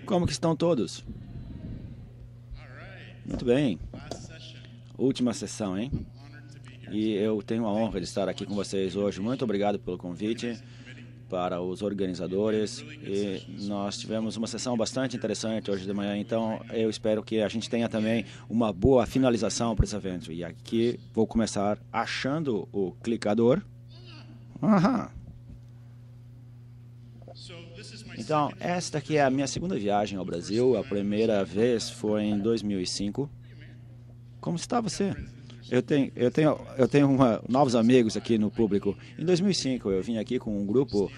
Como que estão todos? Muito bem. Última sessão, hein? E eu tenho a honra de estar aqui com vocês hoje. Muito obrigado pelo convite para os organizadores. E nós tivemos uma sessão bastante interessante hoje de manhã, então eu espero que a gente tenha também uma boa finalização para esse evento. E aqui vou começar achando o clicador. Aham. Então, esta aqui é a minha segunda viagem ao Brasil. A primeira vez foi em 2005. Como está você? Eu tenho novos amigos aqui no público. Em 2005, eu vim aqui com um grupo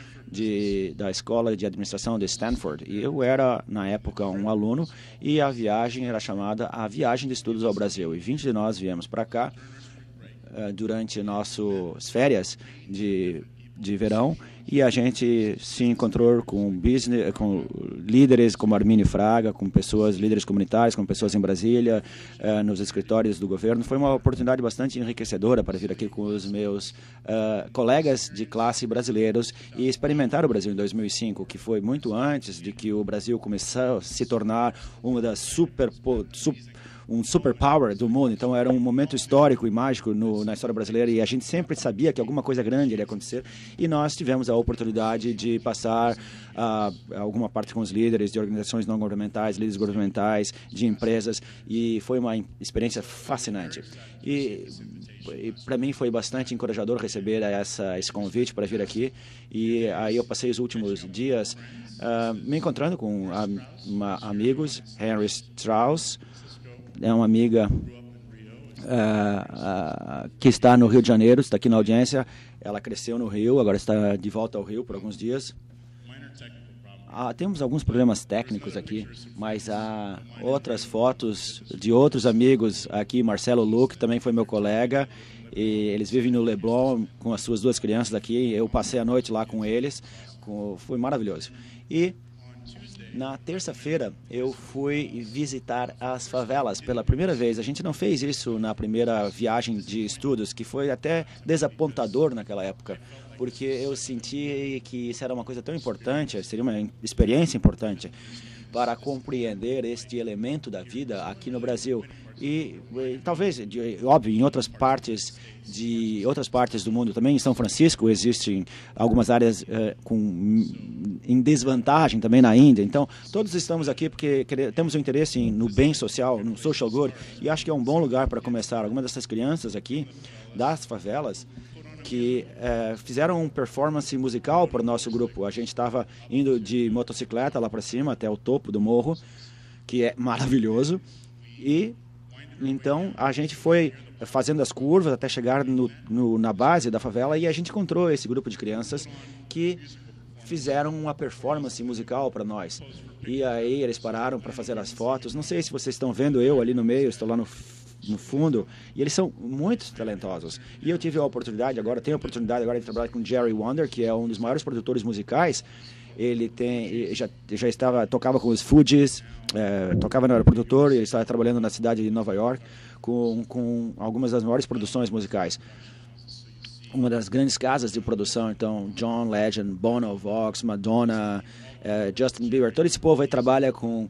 da Escola de Administração de Stanford. E eu era, na época, um aluno. E a viagem era chamada a Viagem de Estudos ao Brasil. E 20 de nós viemos para cá durante nossas férias de verão. E a gente se encontrou com líderes como Armínio Fraga, com líderes comunitários, com pessoas em Brasília, nos escritórios do governo. Foi uma oportunidade bastante enriquecedora para vir aqui com os meus colegas de classe brasileiros e experimentar o Brasil em 2005, que foi muito antes de que o Brasil começasse a se tornar uma das um superpower do mundo. Então era um momento histórico e mágico na história brasileira, e a gente sempre sabia que alguma coisa grande iria acontecer, e nós tivemos a oportunidade de passar alguma parte com os líderes de organizações não governamentais, líderes governamentais, de empresas, e foi uma experiência fascinante. E para mim foi bastante encorajador receber esse convite para vir aqui, e aí eu passei os últimos dias me encontrando com amigos. Henry Strauss é uma amiga que está no Rio de Janeiro, está aqui na audiência. Ela cresceu no Rio, agora está de volta ao Rio por alguns dias. Temos alguns problemas técnicos aqui, mas há outras fotos de outros amigos aqui. Marcelo Luque também foi meu colega, e eles vivem no Leblon com as suas duas crianças aqui. Eu passei a noite lá com eles, foi maravilhoso. E na terça-feira, eu fui visitar as favelas pela primeira vez. A gente não fez isso na primeira viagem de estudos, que foi até desapontador naquela época, porque eu senti que isso era uma coisa tão importante, seria uma experiência importante para compreender este elemento da vida aqui no Brasil. E talvez, óbvio, em outras partes do mundo também. Em São Francisco existem algumas áreas em desvantagem também na Índia. Então, todos estamos aqui porque temos um interesse no bem social, no social good, e acho que é um bom lugar para começar. Algumas dessas crianças aqui das favelas que fizeram uma performance musical para o nosso grupo. A gente estava indo de motocicleta lá para cima, até o topo do morro, que é maravilhoso, e então a gente foi fazendo as curvas até chegar na base da favela, e a gente encontrou esse grupo de crianças que fizeram uma performance musical para nós. E aí eles pararam para fazer as fotos. Não sei se vocês estão vendo eu ali no meio, estou lá no fundo, e eles são muito talentosos. E eu tive a oportunidade, tenho a oportunidade agora de trabalhar com Jerry Wonder, que é um dos maiores produtores musicais. Ele tocava com os Fugees, era produtor, e ele estava trabalhando na cidade de Nova York com algumas das maiores produções musicais. Uma das grandes casas de produção, então, John Legend, Bono Vox, Madonna, Justin Bieber, todo esse povo aí trabalha com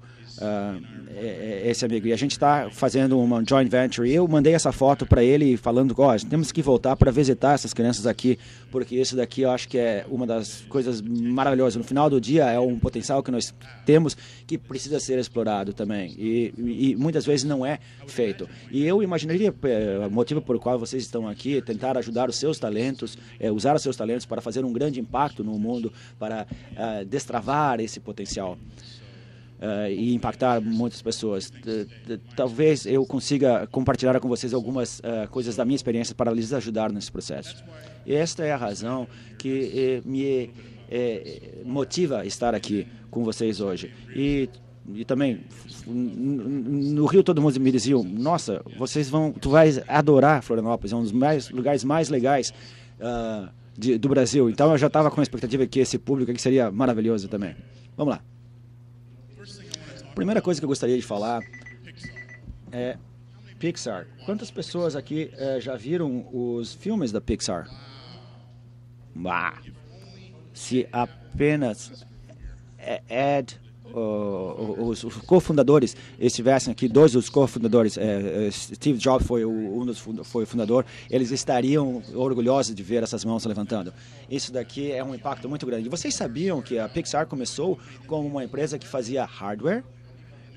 esse amigo. E a gente está fazendo uma joint venture. E eu mandei essa foto para ele falando que temos que voltar para visitar essas crianças aqui, porque isso daqui eu acho que é uma das coisas maravilhosas. No final do dia é um potencial que nós temos que precisa ser explorado também. E muitas vezes não é feito. E eu imaginaria o motivo por qual vocês estão aqui, tentar ajudar os seus talentos, usar os seus talentos para fazer um grande impacto no mundo, para destravar esse potencial. E impactar muitas pessoas. Talvez eu consiga compartilhar com vocês algumas coisas da minha experiência para lhes ajudar nesse processo. E esta é a razão que me motiva a estar aqui com vocês hoje. E também, no Rio todo mundo me dizia, nossa, tu vais adorar Florianópolis, é um dos lugares mais legais do Brasil. Então eu já estava com a expectativa que esse público aqui seria maravilhoso também. Vamos lá. Primeira coisa que eu gostaria de falar é Pixar. Quantas pessoas aqui já viram os filmes da Pixar? Bah, se apenas Ed, os cofundadores estivessem aqui, dois dos cofundadores, Steve Jobs foi foi o fundador, eles estariam orgulhosos de ver essas mãos levantando. Isso daqui é um impacto muito grande. Vocês sabiam que a Pixar começou como uma empresa que fazia hardware?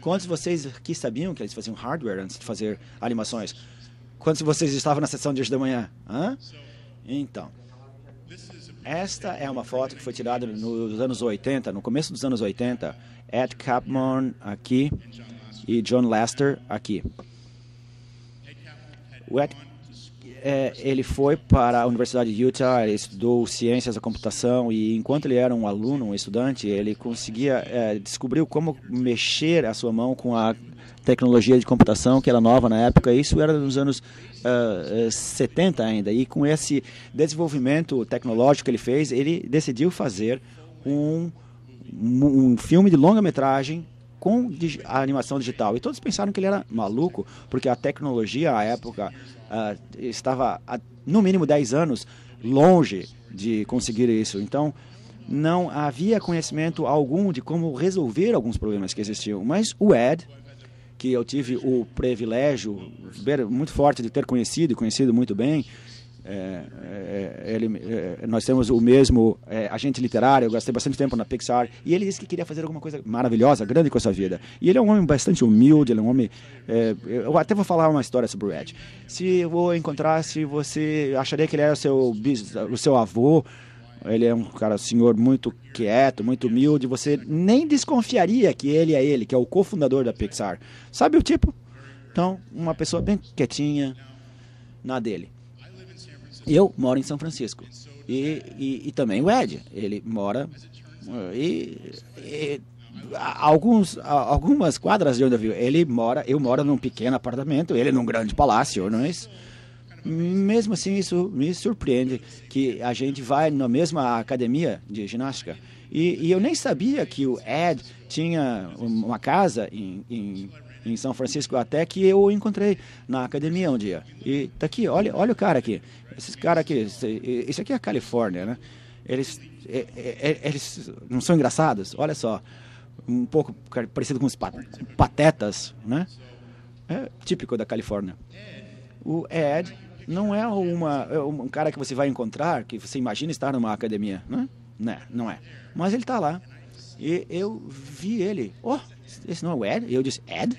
Quantos de vocês aqui sabiam que eles faziam hardware antes de fazer animações? Quantos de vocês estavam na sessão de hoje da manhã? Hã? Então, esta é uma foto que foi tirada nos anos 80, no começo dos anos 80. Ed Catmull aqui e John Lasseter aqui. O Ed, ele foi para a Universidade de Utah, ele estudou ciências da computação e enquanto ele era um aluno, um estudante, ele conseguia descobriu como mexer a sua mão com a tecnologia de computação que era nova na época. Isso era nos anos 70 ainda. E com esse desenvolvimento tecnológico que ele fez, ele decidiu fazer um filme de longa-metragem com a animação digital. E todos pensaram que ele era maluco, porque a tecnologia, à época, estava, no mínimo 10 anos, longe de conseguir isso. Então, não havia conhecimento algum de como resolver alguns problemas que existiam. Mas o Ed, que eu tive o privilégio muito forte de ter conhecido e conhecido muito bem, nós temos o mesmo agente literário, eu gastei bastante tempo na Pixar, e ele disse que queria fazer alguma coisa maravilhosa, grande com a sua vida. E ele é um homem bastante humilde, ele é um homem... eu até vou falar uma história sobre o Ed. Se eu vou encontrar, se você acharia que ele era o seu avô, ele é um senhor muito quieto, muito humilde, você nem desconfiaria que ele é ele, que é o cofundador da Pixar. Sabe o tipo? Então, uma pessoa bem quietinha, na dele. Eu moro em São Francisco. E também o Ed, ele mora algumas quadras de onde eu vivo. Eu moro num pequeno apartamento, ele num grande palácio, não é isso? Mesmo assim, isso me surpreende que a gente vai na mesma academia de ginástica. E eu nem sabia que o Ed tinha uma casa em São Francisco, até que eu o encontrei na academia um dia. E tá aqui, olha o cara aqui. Esses caras aqui, isso aqui é a Califórnia, né? Eles não são engraçados? Olha só, um pouco parecido com os patetas, né? É típico da Califórnia. O Ed não é um cara que você vai encontrar, que você imagina estar numa academia, né? Não é. Mas ele está lá. E eu vi ele. Oh, esse não é o Ed? E eu disse, Ed?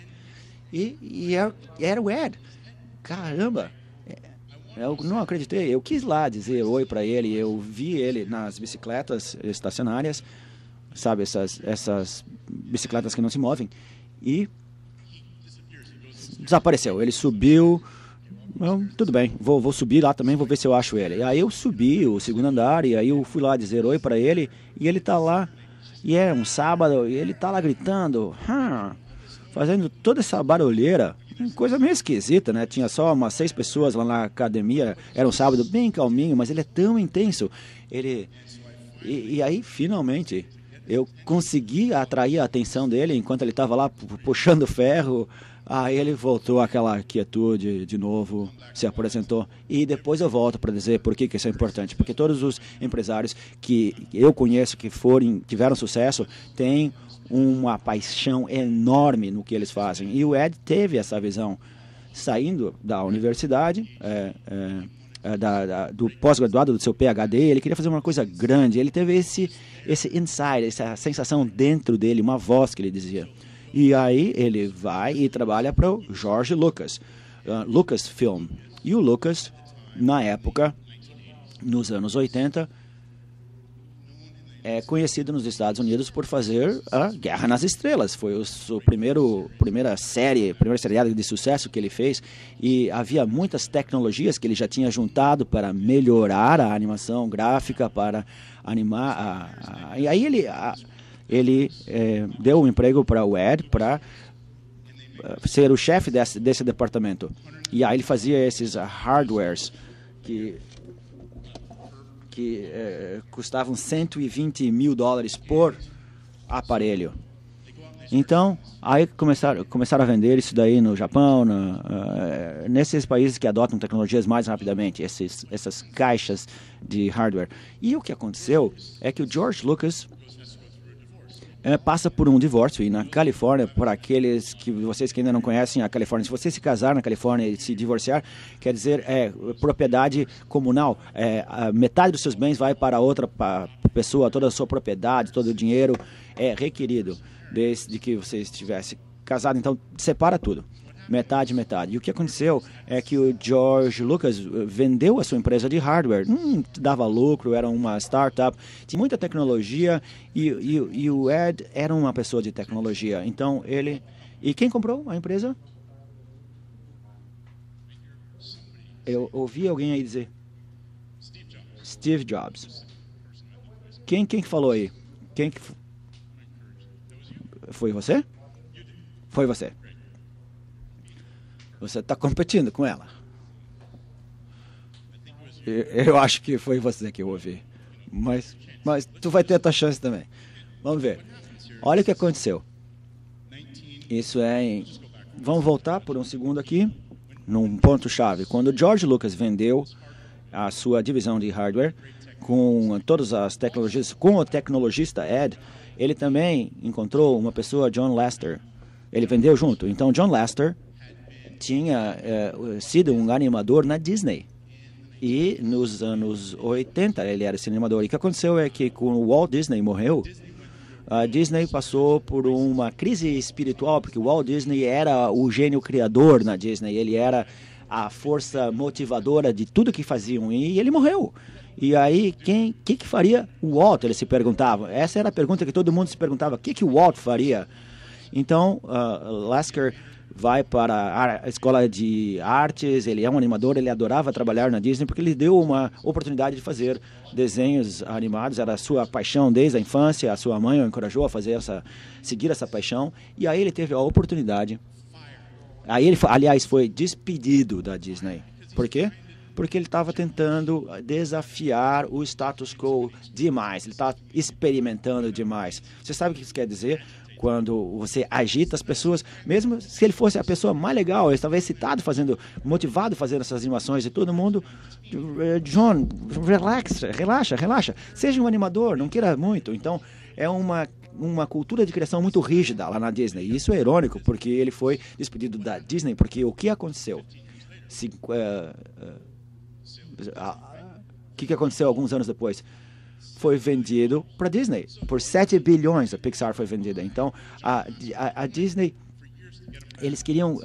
E era o Ed. Caramba! Eu não acreditei. Eu quis lá dizer oi para ele. Eu vi ele nas bicicletas estacionárias, sabe, essas bicicletas que não se movem. E desapareceu. Ele subiu... tudo bem, vou subir lá também, vou ver se eu acho ele. E aí eu subi o segundo andar, e aí eu fui lá dizer oi para ele, e ele tá lá, e é um sábado, e ele tá lá gritando, fazendo toda essa barulheira, coisa meio esquisita, né? Tinha só umas 6 pessoas lá na academia, era um sábado bem calminho, mas ele é tão intenso. E aí, finalmente, eu consegui atrair a atenção dele enquanto ele estava lá puxando ferro. Aí ele voltou àquela quietude de novo, se apresentou. E depois eu volto para dizer por que isso é importante. Porque todos os empresários que eu conheço que tiveram sucesso têm uma paixão enorme no que eles fazem. E o Ed teve essa visão. Saindo da universidade, do pós-graduado, do seu PhD, ele queria fazer uma coisa grande. Ele teve esse insight, essa sensação dentro dele, uma voz que ele dizia. E aí ele vai e trabalha para o George Lucas, Lucasfilm. E o Lucas, na época, nos anos 80, é conhecido nos Estados Unidos por fazer a Guerra nas Estrelas. Foi o primeira seriado de sucesso que ele fez. E havia muitas tecnologias que ele já tinha juntado para melhorar a animação gráfica, para animar. E aí ele deu um emprego para o Ed para ser o chefe desse departamento. E aí ele fazia esses hardwares que custavam $120 mil por aparelho. Então, aí começaram a vender isso daí no Japão, nesses países que adotam tecnologias mais rapidamente, essas caixas de hardware. E o que aconteceu é que o George Lucas passa por um divórcio, e na Califórnia, para aqueles que vocês que ainda não conhecem a Califórnia, se você se casar na Califórnia e se divorciar, quer dizer propriedade comunal. A metade dos seus bens vai para outra pessoa, toda a sua propriedade, todo o dinheiro é requerido desde que você estivesse casado. Então, separa tudo. Metade, metade. E o que aconteceu é que o George Lucas vendeu a sua empresa de hardware. Dava lucro, era uma startup, tinha muita tecnologia e o Ed era uma pessoa de tecnologia. Então ele... E quem comprou a empresa? Eu ouvi alguém aí dizer. Steve Jobs. Quem falou aí? Foi você? Foi você. Você está competindo com ela. Eu acho que foi você que eu ouvi. Mas tu vai ter a tua chance também. Vamos ver. Olha o que aconteceu. Isso Vamos voltar por um segundo aqui, num ponto-chave. Quando o George Lucas vendeu a sua divisão de hardware, com todas as tecnologias, com o tecnologista Ed, ele também encontrou uma pessoa, John Lasseter. Ele vendeu junto. Então, John Lasseter tinha sido um animador na Disney. E nos anos 80 ele era esse animador. E o que aconteceu é que quando o Walt Disney morreu, a Disney passou por uma crise espiritual, porque o Walt Disney era o gênio criador na Disney. Ele era a força motivadora de tudo que faziam. E ele morreu. E aí, que faria o Walt? Ele se perguntava. Essa era a pergunta que todo mundo se perguntava. O que o Walt faria? Então, Lasseter vai para a escola de artes, ele é um animador, ele adorava trabalhar na Disney porque ele deu uma oportunidade de fazer desenhos animados, era a sua paixão desde a infância, a sua mãe o encorajou a seguir essa paixão, e aí ele teve a oportunidade. Aí ele, aliás, foi despedido da Disney. Por quê? Porque ele estava tentando desafiar o status quo demais, ele está experimentando demais. Você sabe o que isso quer dizer? Quando você agita as pessoas, mesmo se ele fosse a pessoa mais legal, ele estava excitado, motivado fazendo essas animações, e todo mundo, John, relaxa, seja um animador, não queira muito. Então, é uma cultura de criação muito rígida lá na Disney. E isso é irônico, porque ele foi despedido da Disney, porque o que aconteceu? O que aconteceu alguns anos depois? Foi vendido para a Disney. Por 7 bilhões a Pixar foi vendida. Então, a Disney, eles queriam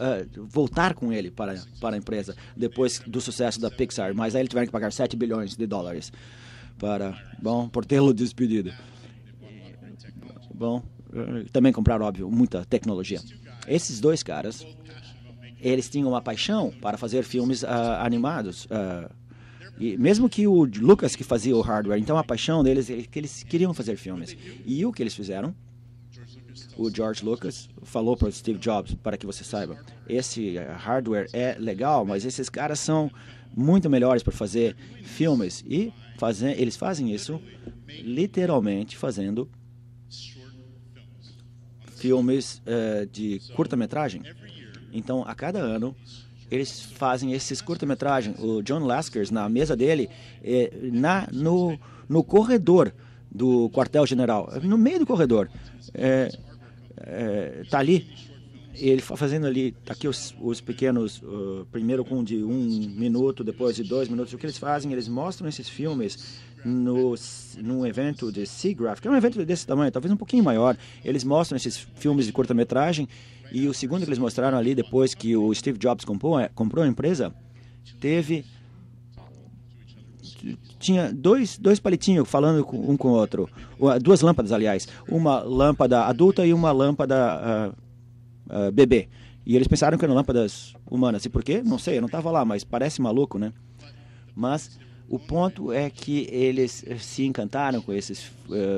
voltar com ele para a empresa depois do sucesso da Pixar, mas aí eles tiveram que pagar 7 bilhões de dólares por tê-lo despedido. Também compraram, óbvio, muita tecnologia. Esses dois caras, eles tinham uma paixão para fazer filmes animados. E mesmo que o Lucas que fazia o hardware, então a paixão deles é que eles queriam fazer filmes. E o que eles fizeram? O George Lucas falou para o Steve Jobs, para que você saiba, esse hardware é legal, mas esses caras são muito melhores para fazer filmes. E eles fazem isso literalmente fazendo filmes de curta-metragem. Então, a cada ano, eles fazem esses curta-metragens. O John Lasseter, na mesa dele, no corredor do quartel-general, no meio do corredor, tá ali, ele fazendo ali, aqui os pequenos, primeiro com de 1 minuto, depois de 2 minutos. O que eles fazem? Eles mostram esses filmes num evento de SIGGRAPH, que é um evento desse tamanho, talvez um pouquinho maior. Eles mostram esses filmes de curta-metragem. E o segundo que eles mostraram ali, depois que o Steve Jobs comprou a empresa, tinha dois palitinhos falando um com o outro. 2 lâmpadas, aliás. Uma lâmpada adulta e uma lâmpada bebê. E eles pensaram que eram lâmpadas humanas. E por quê? Não sei, eu não estava lá, mas parece maluco, né? Mas o ponto é que eles se encantaram com esses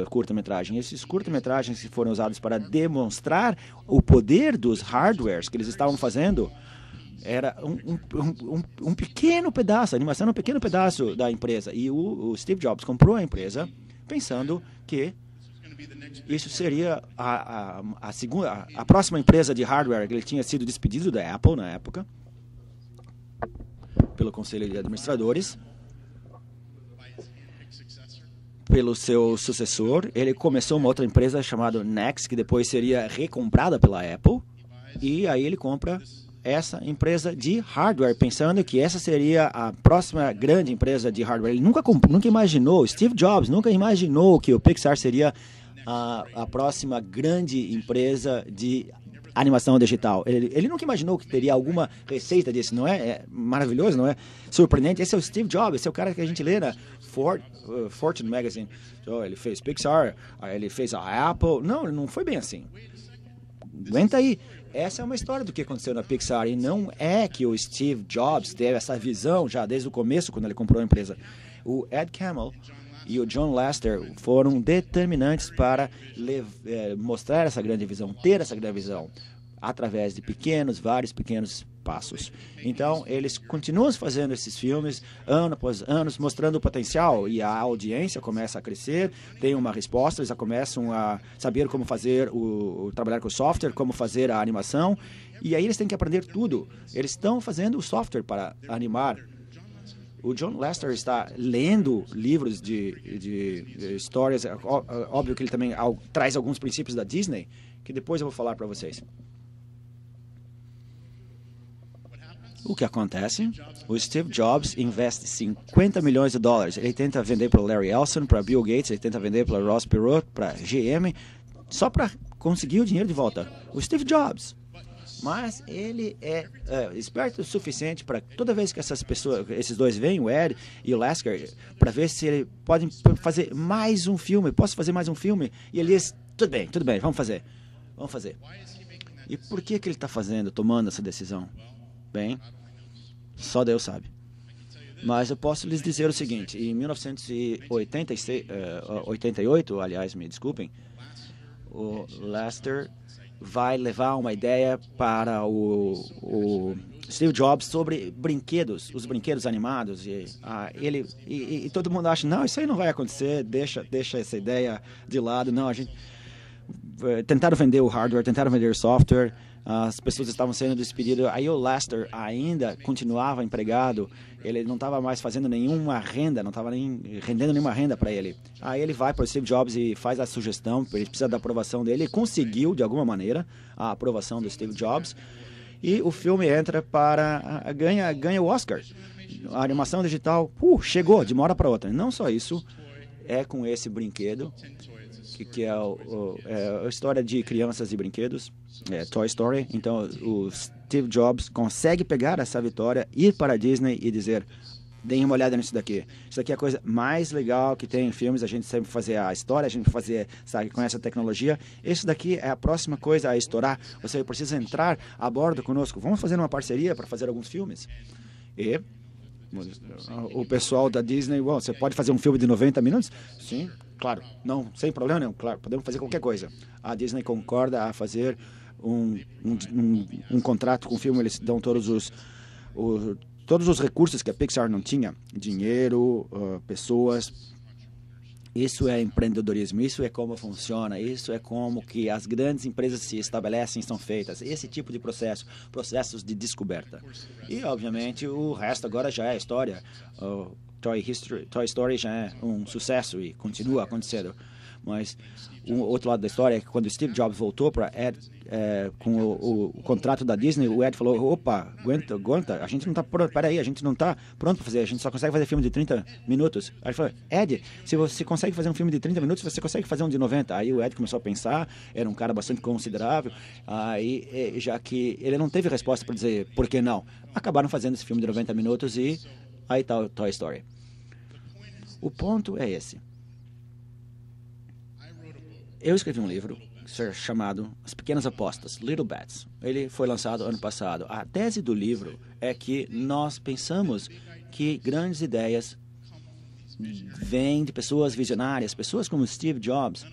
curta-metragens. Esses curta-metragens que foram usados para demonstrar o poder dos hardwares que eles estavam fazendo era um pequeno pedaço, a animação era um pequeno pedaço da empresa. E o Steve Jobs comprou a empresa pensando que isso seria a próxima empresa de hardware. Ele tinha sido despedido da Apple na época, pelo Conselho de Administradores, pelo seu sucessor. Ele começou uma outra empresa chamada Next, que depois seria recomprada pela Apple, e aí ele compra essa empresa de hardware, pensando que essa seria a próxima grande empresa de hardware. Ele nunca imaginou, Steve Jobs nunca imaginou que o Pixar seria a próxima grande empresa de animação digital. Ele nunca imaginou que teria alguma receita disso, não é? É maravilhoso, não é? Surpreendente. Esse é o Steve Jobs, esse é o cara que a gente lê na Fortune Magazine. Então, ele fez Pixar, ele fez a Apple. Não foi bem assim. Aguenta aí. Essa é uma história do que aconteceu na Pixar, e não é que o Steve Jobs teve essa visão já desde o começo, quando ele comprou a empresa. O Ed Catmull e o John Lasseter foram determinantes para mostrar essa grande visão, ter essa grande visão, através de vários pequenos passos. Então, eles continuam fazendo esses filmes, ano após ano, mostrando o potencial, e a audiência começa a crescer, tem uma resposta, eles já começam a saber como fazer trabalhar com o software, como fazer a animação, e aí eles têm que aprender tudo. Eles estão fazendo o software para animar. O John Lasseter está lendo livros de histórias. Óbvio que ele também traz alguns princípios da Disney, que depois eu vou falar para vocês. O que acontece? O Steve Jobs investe $50 milhões. Ele tenta vender para o Larry Ellison, para Bill Gates, ele tenta vender para Ross Perot, para GM, só para conseguir o dinheiro de volta. O Steve Jobs. Mas ele é esperto o suficiente para toda vez que esses dois vêm, o Ed e o Lasker, para ver se ele podem fazer mais um filme. Posso fazer mais um filme? E ele diz, tudo bem, vamos fazer. E por que ele está tomando essa decisão? Bem, só Deus sabe. Mas eu posso lhes dizer o seguinte: em 1988, aliás, me desculpem, o Lasseter vai levar uma ideia para o Steve Jobs sobre brinquedos, os brinquedos animados. E todo mundo acha, não, isso aí não vai acontecer, deixa essa ideia de lado. Não, a gente tentaram vender o hardware, tentaram vender o software. As pessoas estavam sendo despedidas. Aí o Lasseter ainda continuava empregado. Ele não estava mais fazendo nenhuma renda, não estava nem rendendo nenhuma renda para ele. Aí ele vai para o Steve Jobs e faz a sugestão, ele precisa da aprovação dele. Ele conseguiu, de alguma maneira, a aprovação do Steve Jobs. E o filme entra ganha o Oscar. A animação digital chegou de uma hora para outra. Não só isso, é com esse brinquedo, que é a história de crianças e brinquedos, Toy Story. Então, o Steve Jobs consegue pegar essa vitória, ir para a Disney e dizer, deem uma olhada nisso daqui. Isso daqui é a coisa mais legal que tem em filmes. A gente sempre fazer a história, a gente fazer, sabe, com essa tecnologia. Isso daqui é a próxima coisa a estourar. Você precisa entrar a bordo conosco. Vamos fazer uma parceria para fazer alguns filmes. E o pessoal da Disney, você pode fazer um filme de 90 minutos? Sim, claro. Não, sem problema nenhum. Claro, podemos fazer qualquer coisa. A Disney concorda a fazer um contrato com o filme. Eles dão todos os recursos que a Pixar não tinha. Dinheiro, pessoas. Isso é empreendedorismo, isso é como funciona, isso é como que as grandes empresas se estabelecem e são feitas. Esse tipo de processos de descoberta. E, obviamente, o resto agora já é história. Toy Story já é um sucesso e continua acontecendo. Mas o outro lado da história é que quando o Steve Jobs voltou para Ed com o contrato da Disney, o Ed falou, opa, aguenta, a gente não está pronto, peraí, a gente não está pronto para fazer, a gente só consegue fazer filme de 30 minutos. Aí ele falou, Ed, se você consegue fazer um filme de 30 minutos, você consegue fazer um de 90. Aí o Ed começou a pensar, era um cara bastante considerável, aí já que ele não teve resposta para dizer por que não, acabaram fazendo esse filme de 90 minutos e aí está o Toy Story. O ponto é esse. Eu escrevi um livro chamado As Pequenas Apostas, Little Bets. Ele foi lançado ano passado. A tese do livro é que nós pensamos que grandes ideias vêm de pessoas visionárias, pessoas como Steve Jobs,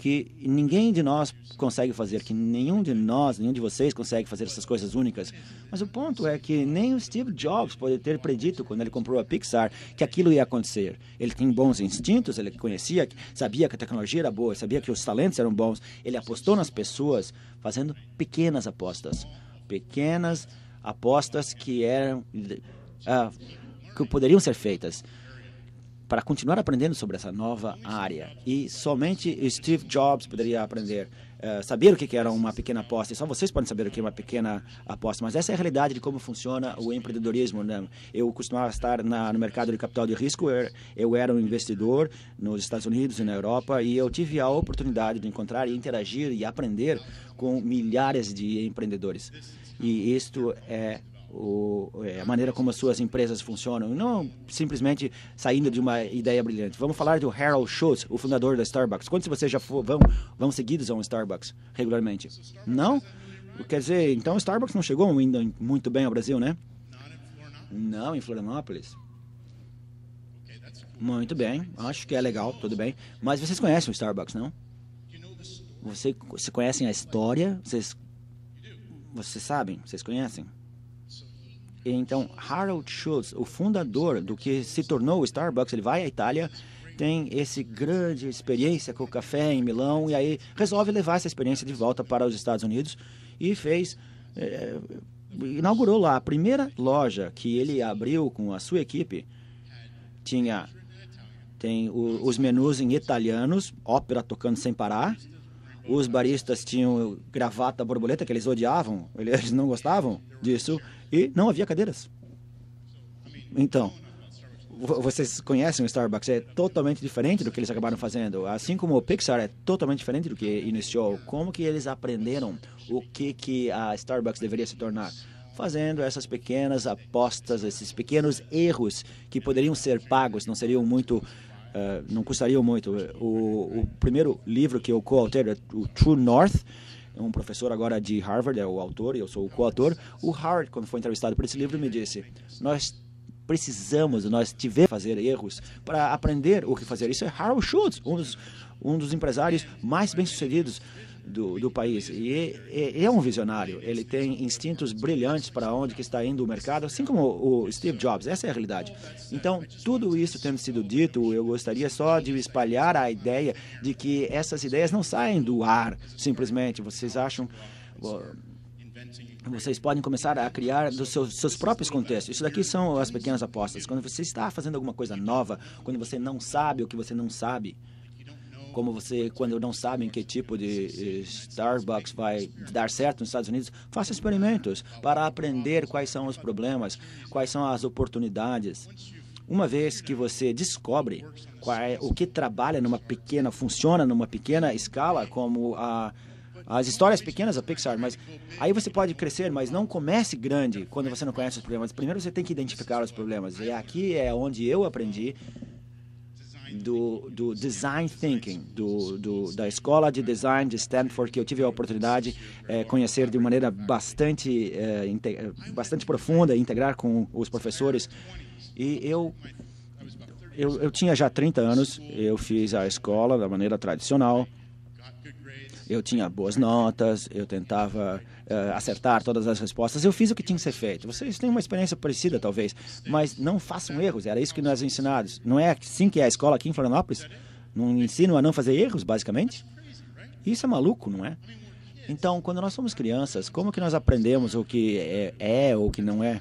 que ninguém de nós consegue fazer, que nenhum de vocês consegue fazer essas coisas únicas. Mas o ponto é que nem o Steve Jobs pode ter predito, quando ele comprou a Pixar, que aquilo ia acontecer. Ele tem bons instintos, ele conhecia, sabia que a tecnologia era boa, sabia que os talentos eram bons. Ele apostou nas pessoas fazendo pequenas apostas. Pequenas apostas que eram que poderiam ser feitas para continuar aprendendo sobre essa nova área. E somente Steve Jobs poderia aprender, saber o que era uma pequena aposta. E só vocês podem saber o que é uma pequena aposta. Mas essa é a realidade de como funciona o empreendedorismo, né? Eu costumava estar no mercado de capital de risco. Eu era um investidor nos Estados Unidos e na Europa, e eu tive a oportunidade de encontrar e interagir e aprender com milhares de empreendedores. E isto é a maneira como as suas empresas funcionam, não simplesmente saindo de uma ideia brilhante. Vamos falar do Harold Schultz, o fundador da Starbucks. Quantos de vocês já vão seguidos a um Starbucks regularmente? Não? Quer dizer, então o Starbucks não chegou ainda muito bem ao Brasil, né? Não, em Florianópolis. Muito bem, acho que é legal, tudo bem. Mas vocês conhecem o Starbucks, não? Vocês conhecem a história? Vocês sabem? Vocês conhecem? Então, Harold Schultz, o fundador do que se tornou o Starbucks, ele vai à Itália, tem essa grande experiência com o café em Milão, e aí resolve levar essa experiência de volta para os Estados Unidos e inaugurou lá a primeira loja que ele abriu com a sua equipe. Tem os menus em italianos, ópera tocando sem parar. Os baristas tinham gravata borboleta, que eles odiavam, eles não gostavam disso, e não havia cadeiras. Então, vocês conhecem o Starbucks, é totalmente diferente do que eles acabaram fazendo. Assim como o Pixar é totalmente diferente do que iniciou. Como que eles aprenderam o que a Starbucks deveria se tornar? Fazendo essas pequenas apostas, esses pequenos erros que poderiam ser pagos, não seriam muito... não custariam muito. O primeiro livro que eu coautei é o True North, um professor agora de Harvard, é o autor e eu sou o coautor. O Howard, quando foi entrevistado por esse livro, me disse: nós tivemos fazer erros para aprender o que fazer. Isso é Harold Schultz, um dos empresários mais bem-sucedidos do país. E é um visionário. Ele tem instintos brilhantes para onde que está indo o mercado, assim como o Steve Jobs. Essa é a realidade. Então, tudo isso tendo sido dito, eu gostaria só de espalhar a ideia de que essas ideias não saem do ar, simplesmente. Vocês acham... Vocês podem começar a criar dos seus próprios contextos. Isso daqui são as pequenas apostas. Quando você está fazendo alguma coisa nova, quando você não sabe o que você não sabe, quando não sabem que tipo de Starbucks vai dar certo nos Estados Unidos, faça experimentos para aprender quais são os problemas, quais são as oportunidades. Uma vez que você descobre o que funciona numa pequena escala, como as histórias pequenas da Pixar, mas aí você pode crescer, mas não comece grande quando você não conhece os problemas. Primeiro você tem que identificar os problemas. E aqui é onde eu aprendi do design thinking, da escola de design de Stanford, que eu tive a oportunidade de conhecer de maneira bastante profunda, integrar com os professores. E eu tinha já 30 anos, eu fiz a escola da maneira tradicional, eu tinha boas notas, eu tentava acertar todas as respostas, eu fiz o que tinha que ser feito. Vocês têm uma experiência parecida, talvez, mas não façam erros, era isso que nós ensinados. Não é assim que é a escola aqui em Florianópolis? Não ensinam a não fazer erros, basicamente? Isso é maluco, não é? Então, quando nós somos crianças, como que nós aprendemos o que é ou o que não é?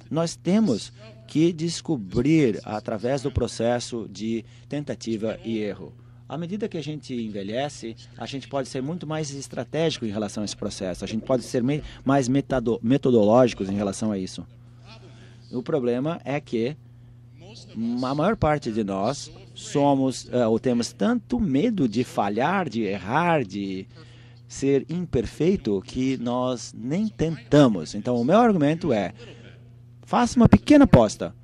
Nós temos que descobrir através do processo de tentativa e erro. À medida que a gente envelhece, a gente pode ser muito mais estratégico em relação a esse processo. A gente pode ser mais metodológicos em relação a isso. O problema é que a maior parte de nós temos tanto medo de falhar, de errar, de ser imperfeito, que nós nem tentamos. Então, o meu argumento é: faça uma pequena aposta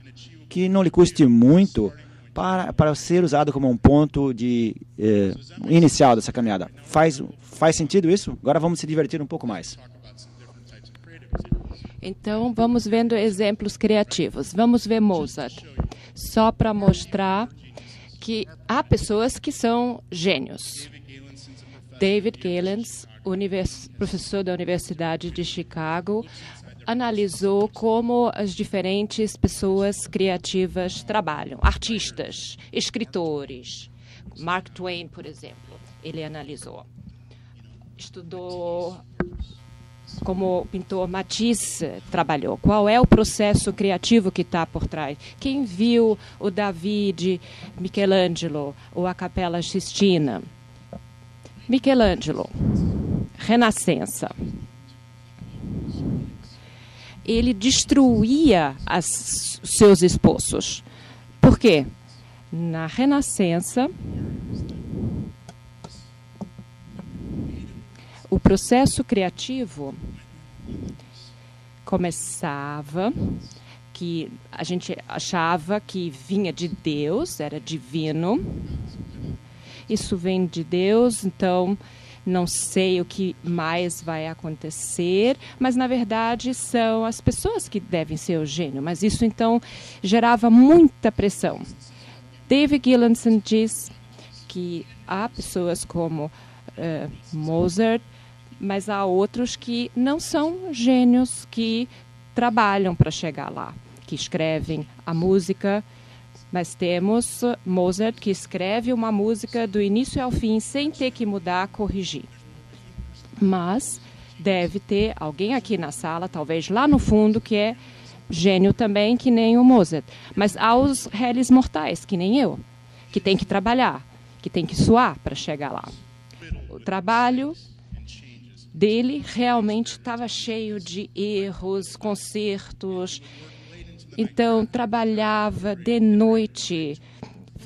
que não lhe custe muito, para ser usado como um ponto inicial dessa caminhada. Faz sentido isso? Agora vamos se divertir um pouco mais. Então, vamos vendo exemplos criativos. Vamos ver Mozart. Só para mostrar que há pessoas que são gênios. David Galen, professor da Universidade de Chicago, analisou como as diferentes pessoas criativas trabalham. Artistas, escritores. Mark Twain, por exemplo, ele analisou. Estudou como o pintor Matisse trabalhou. Qual é o processo criativo que está por trás? Quem viu o David Michelangelo ou a Capela Sistina? Michelangelo, Renascença. Ele destruía seus esboços. Por quê? Na Renascença, o processo criativo começava, que a gente achava que vinha de Deus, era divino. Isso vem de Deus, então não sei o que mais vai acontecer, mas na verdade são as pessoas que devem ser o gênio. Mas isso então gerava muita pressão. David Gillenson diz que há pessoas como Mozart, mas há outros que não são gênios, que trabalham para chegar lá, que escrevem a música. Mas temos Mozart, que escreve uma música do início ao fim, sem ter que mudar, corrigir. Mas deve ter alguém aqui na sala, talvez lá no fundo, que é gênio também, que nem o Mozart. Mas há os réis mortais, que nem eu, que tem que trabalhar, que tem que suar para chegar lá. O trabalho dele realmente estava cheio de erros, concertos. Então, trabalhava de noite,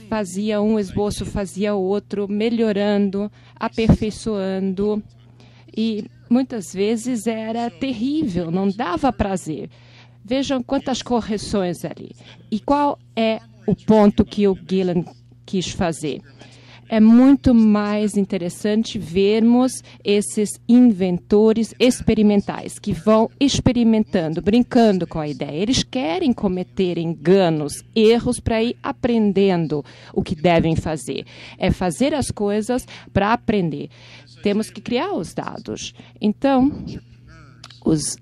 fazia um esboço, fazia outro, melhorando, aperfeiçoando. E muitas vezes era terrível, não dava prazer. Vejam quantas correções ali. E qual é o ponto que o Gillen quis fazer? É muito mais interessante vermos esses inventores experimentais que vão experimentando, brincando com a ideia. Eles querem cometer enganos, erros para ir aprendendo o que devem fazer. É fazer as coisas para aprender. Temos que criar os dados. Então, os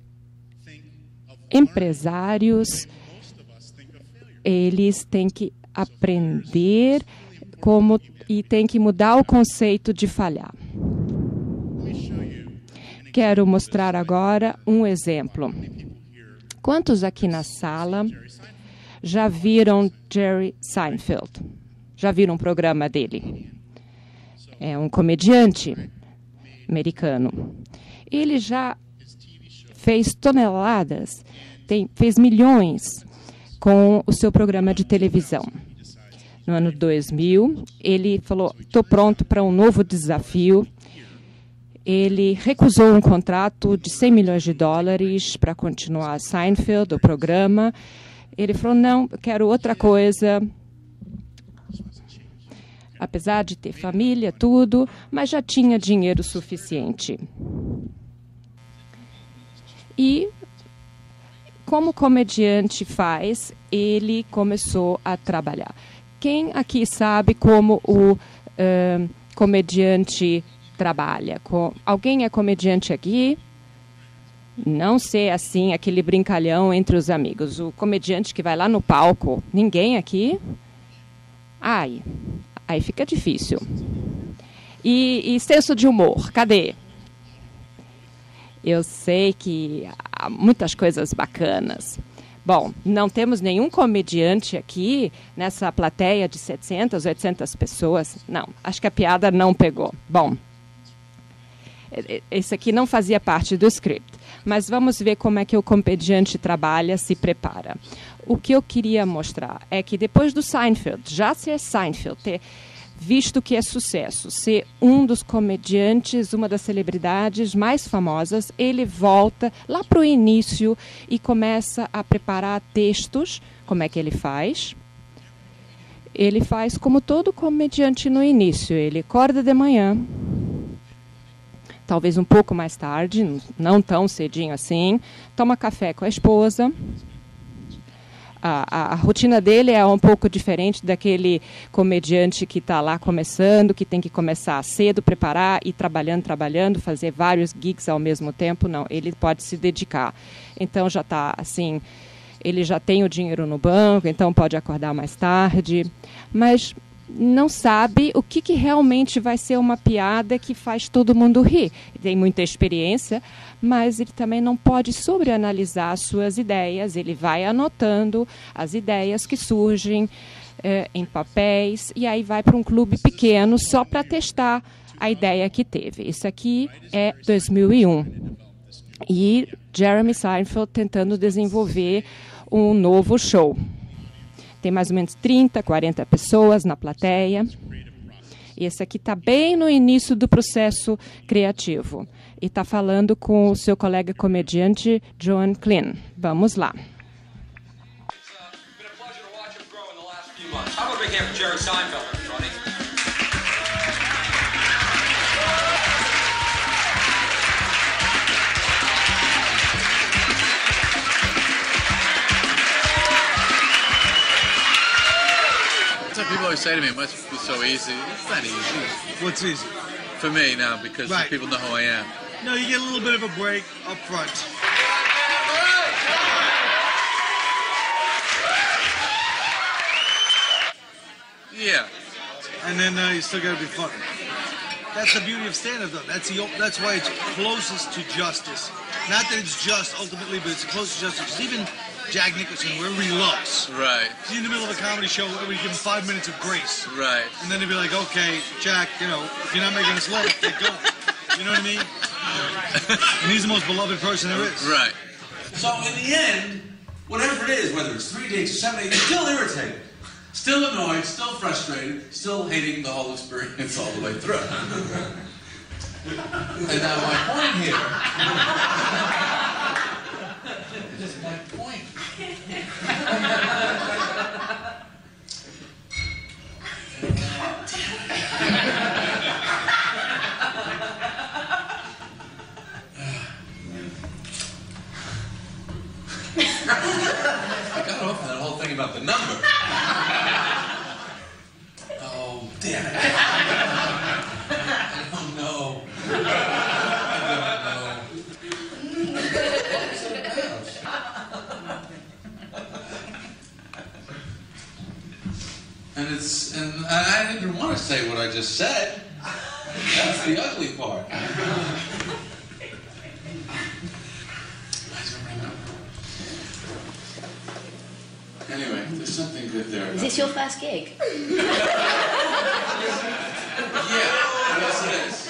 empresários, eles têm que aprender e tem que mudar o conceito de falhar. Quero mostrar agora um exemplo. Quantos aqui na sala já viram Jerry Seinfeld? Já viram um programa dele? É um comediante americano. Ele já fez toneladas, fez milhões com o seu programa de televisão. No ano 2000, ele falou, estou pronto para um novo desafio. Ele recusou um contrato de $100 milhões para continuar Seinfeld, o programa. Ele falou, não, eu quero outra coisa. Apesar de ter família, tudo, mas já tinha dinheiro suficiente. E, como comediante faz, ele começou a trabalhar. Quem aqui sabe como o comediante trabalha? Alguém é comediante aqui? Não ser assim, aquele brincalhão entre os amigos. O comediante que vai lá no palco. Ninguém aqui? Aí fica difícil. E senso de humor, cadê? Eu sei que há muitas coisas bacanas. Bom, não temos nenhum comediante aqui nessa plateia de 700, 800 pessoas. Não, acho que a piada não pegou. Bom, esse aqui não fazia parte do script. Mas vamos ver como é que o comediante trabalha, se prepara. O que eu queria mostrar é que depois do Seinfeld, já ser Seinfeld, ter visto que é sucesso, ser um dos comediantes, uma das celebridades mais famosas, ele volta lá para o início e começa a preparar textos. Como é que ele faz? Ele faz como todo comediante no início. Ele acorda de manhã, talvez um pouco mais tarde, não tão cedinho assim, toma café com a esposa, A rotina dele é um pouco diferente daquele comediante que está lá começando, que tem que começar cedo, preparar e trabalhando, fazer vários gigs ao mesmo tempo. Não, ele pode se dedicar. Então já está assim, ele já tem o dinheiro no banco, então pode acordar mais tarde, mas não sabe o que realmente vai ser uma piada que faz todo mundo rir. Ele tem muita experiência, mas ele também não pode sobreanalisar as suas ideias. Ele vai anotando as ideias que surgem em papéis e aí vai para um clube pequeno só para testar a ideia que teve. Isso aqui é 2001. E Jeremy Seinfeld tentando desenvolver um novo show. Tem mais ou menos 30, 40 pessoas na plateia. Esse aqui está bem no início do processo criativo. E está falando com o seu colega comediante, John Clean. Vamos lá. People always say to me, it must be so easy. It's not easy. What's easy? For me now, because Right. people know who I am. No, you get a little bit of a break up front. Yeah. And then you still got to be funny. That's the beauty of stand-up, though. That's why it's closest to justice. Not that it's just ultimately, but it's close to justice. Because even Jack Nicholson, wherever he looks, Right. he's in the middle of a comedy show, everybody give him 5 minutes of grace. Right. And then they'd be like, okay, Jack, if you're not making us laugh, get going. You know what I mean? And he's the most beloved person there is. Right. So in the end, whatever it is, whether it's 3 dates or 7 dates, you're still irritated. Still annoyed, still frustrated, still hating the whole experience all the way through. And now my point here is my point. I got off that whole thing about the number. Oh, damn it. I don't know. And I didn't even want to say what I just said. That's the ugly part. Anyway, there's something good there. Is this your first gig? Yeah, yes it is.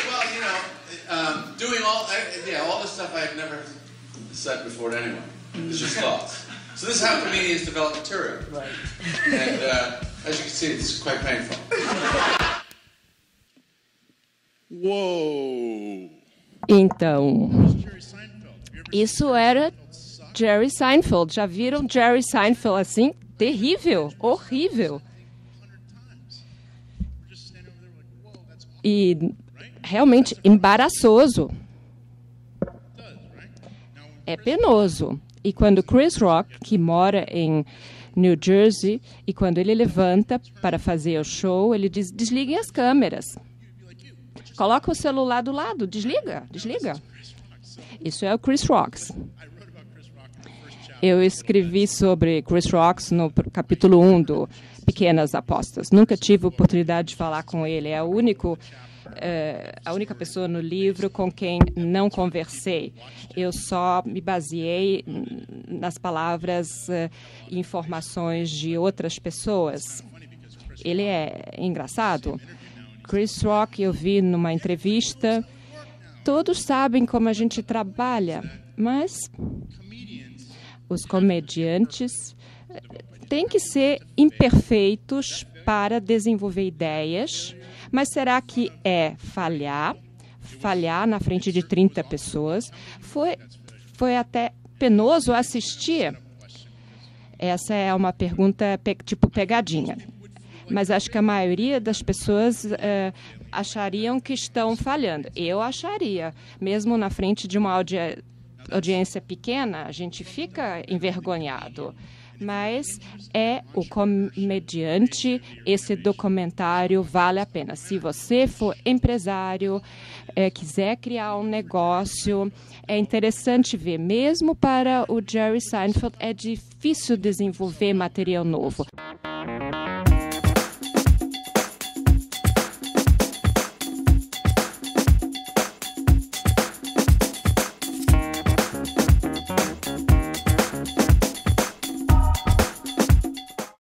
Well, doing all this stuff I had never said before to anyone. It's just thoughts. So this is how comedians develop material. Right. And as you can see, it's quite painful. Whoa. Então, isso era Jerry Seinfeld. Já viram Jerry Seinfeld assim? Terrível, horrível. E realmente embaraçoso. É penoso. E quando Chris Rock, que mora em New Jersey, e quando ele levanta para fazer o show, ele diz, desliguem as câmeras. Coloca o celular do lado, desliga. Isso é o Chris Rock. Eu escrevi sobre Chris Rock no capítulo 1 do Pequenas Apostas. Nunca tive a oportunidade de falar com ele. É a única pessoa no livro com quem não conversei. Eu só me baseei nas palavras e informações de outras pessoas. Ele é engraçado. Chris Rock, eu vi numa entrevista, todos sabem como a gente trabalha, mas os comediantes têm que ser imperfeitos para desenvolver ideias, mas será que é falhar na frente de 30 pessoas? Foi até penoso assistir? Essa é uma pergunta tipo pegadinha. Mas acho que a maioria das pessoas achariam que estão falhando. Eu acharia, mesmo na frente de uma audiência pequena, a gente fica envergonhado. Mas é o comediante, esse documentário vale a pena. Se você for empresário, quiser criar um negócio, é interessante ver. Mesmo para o Jerry Seinfeld, é difícil desenvolver material novo.